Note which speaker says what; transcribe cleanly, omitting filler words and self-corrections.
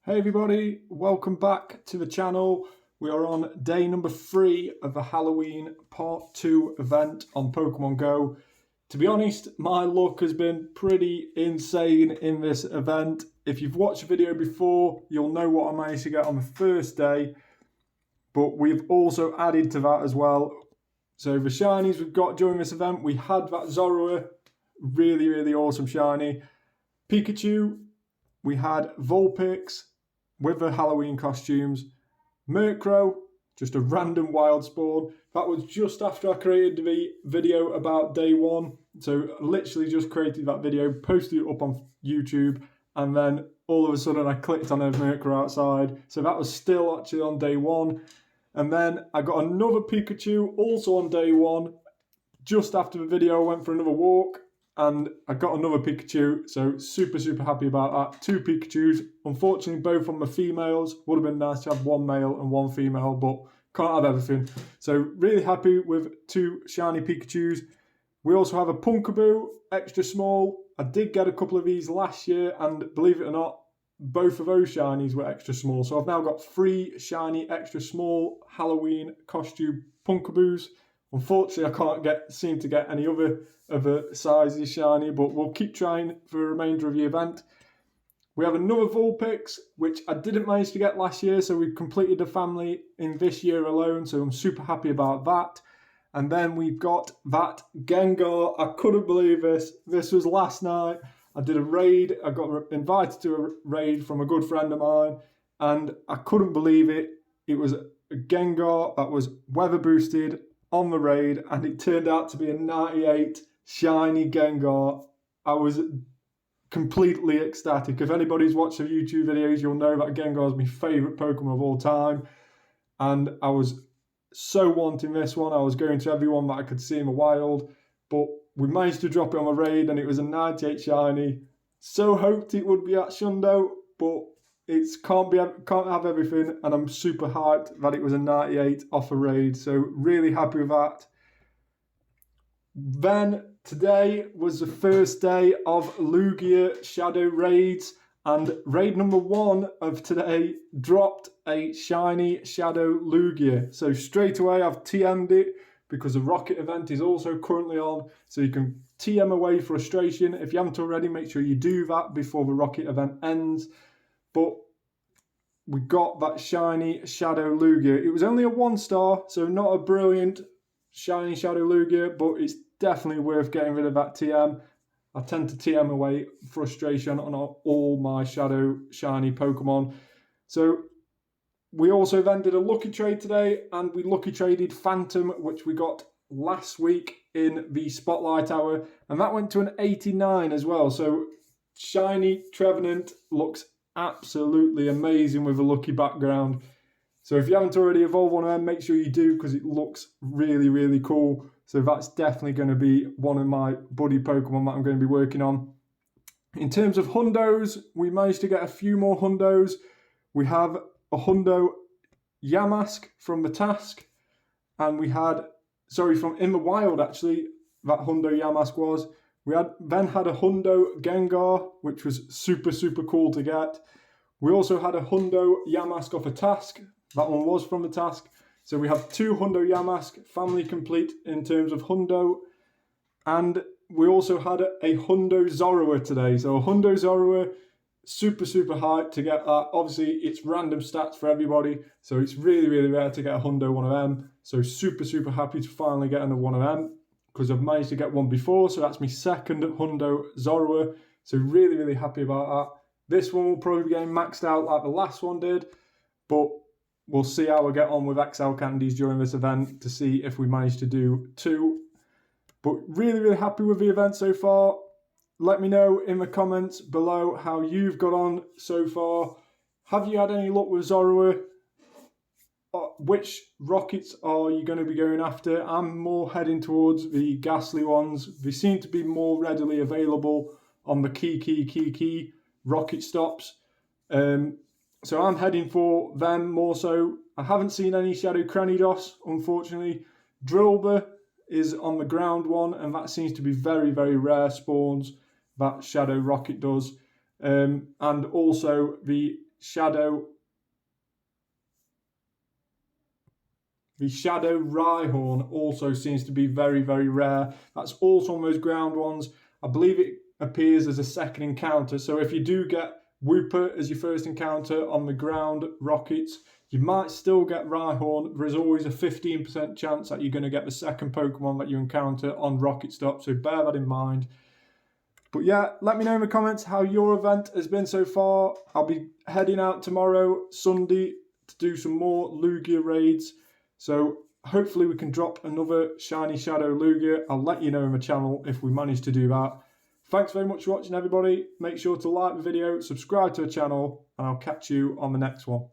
Speaker 1: Hey everybody, welcome back to the channel. We are on day number 3 of the Halloween Part 2 event on Pokemon GO. To be honest, my luck has been pretty insane in this event. If you've watched the video before, you'll know what I managed to get on the first day, but we've also added to that as well. So the shinies we've got during this event, we had that Zorua, really awesome shiny. Pikachu, we had Vulpix with the Halloween costumes. Murkrow, just a random wild spawn. That was just after I created the video about day 1. So I literally just created that video, posted it up on YouTube, and then all of a sudden I clicked on a Murkrow outside. So that was still actually on day 1. And then I got another Pikachu also on day 1. Just after the video, I went for another walk and I got another Pikachu, so super happy about that. 2 Pikachus, unfortunately both on the females. Would have been nice to have 1 male and 1 female, but can't have everything. So really happy with 2 shiny Pikachus. We also have a Pumpkaboo, extra small. I did get a couple of these last year, and believe it or not, both of those shinies were extra small. So I've now got 3 shiny extra small Halloween costume Pumpkaboos. Unfortunately, I can't seem to get any other sizes shiny, but we'll keep trying for the remainder of the event. We have another Vulpix, which I didn't manage to get last year, so we've completed the family in this year alone, so I'm super happy about that. And then we've got that Gengar. I couldn't believe this. This was last night. I did a raid. I got invited to a raid from a good friend of mine, and I couldn't believe it. It was a Gengar that was weather boosted on the raid, and it turned out to be a 98 shiny Gengar. I was completely ecstatic. If anybody's watched the YouTube videos, you'll know that Gengar is my favourite Pokemon of all time, and I was so wanting this one. I was going to everyone that I could see in the wild, but we managed to drop it on the raid, and it was a 98 shiny. So hoped it would be at Hundo, but it can't have everything, and I'm super hyped that it was a 98 off a raid, so really happy with that. Then today was the first day of Lugia Shadow Raids, and raid number 1 of today dropped a shiny Shadow Lugia. So straight away I've TM'd it because the Rocket event is also currently on, so you can TM away frustration. If you haven't already, make sure you do that before the Rocket event ends. But we got that shiny Shadow Lugia. It was only a 1-star, so not a brilliant shiny Shadow Lugia, but it's definitely worth getting rid of that TM. I tend to TM away frustration on all my Shadow shiny Pokemon. So we also then did a lucky trade today, and we lucky traded Phantom, which we got last week in the Spotlight Hour, and that went to an 89 as well. So shiny Trevenant looks absolutely amazing with a lucky background. So if you haven't already evolved one of them, make sure you do, because it looks really cool. So that's definitely going to be one of my buddy Pokemon that I'm going to be working on. In terms of Hundos, we managed to get a few more Hundos. We have a Hundo Yamask from the task, and we had, from in the wild actually, that Hundo Yamask was. We then had a Hundo Gengar, which was super cool to get. We also had a Hundo Yamask off a task. That one was from the task. So we have 2 Hundo Yamask, family complete in terms of Hundo. And we also had a Hundo Zorua today. So a Hundo Zorua, super hyped to get that. Obviously, it's random stats for everybody, so it's really rare to get a Hundo one of them. So super happy to finally get another one of them, because I've managed to get one before, so that's my second Hundo Zorua. So really happy about that. This one will probably be getting maxed out like the last one did, but we'll see how we get on with XL candies during this event to see if we manage to do 2. But really happy with the event so far. Let me know in the comments below how you've got on so far. Have you had any luck with Zorua? Which rockets are you going to be going after? I'm more heading towards the ghastly ones. They seem to be more readily available on the key rocket stops. So I'm heading for them more so. I haven't seen any Shadow Cranidos, unfortunately. Drillbur is on the ground one, and that seems to be very rare spawns that Shadow Rocket does. And also the Shadow Rhyhorn also seems to be very, very rare. That's also on those ground ones. I believe it appears as a second encounter. So if you do get Wooper as your first encounter on the ground rockets, you might still get Rhyhorn. There is always a 15% chance that you're going to get the second Pokemon that you encounter on Rocket Stop, so bear that in mind. But yeah, let me know in the comments how your event has been so far. I'll be heading out tomorrow, Sunday, to do some more Lugia raids. So hopefully we can drop another Shiny Shadow Lugia. I'll let you know in the channel if we manage to do that. Thanks very much for watching, everybody. Make sure to like the video, subscribe to the channel, and I'll catch you on the next one.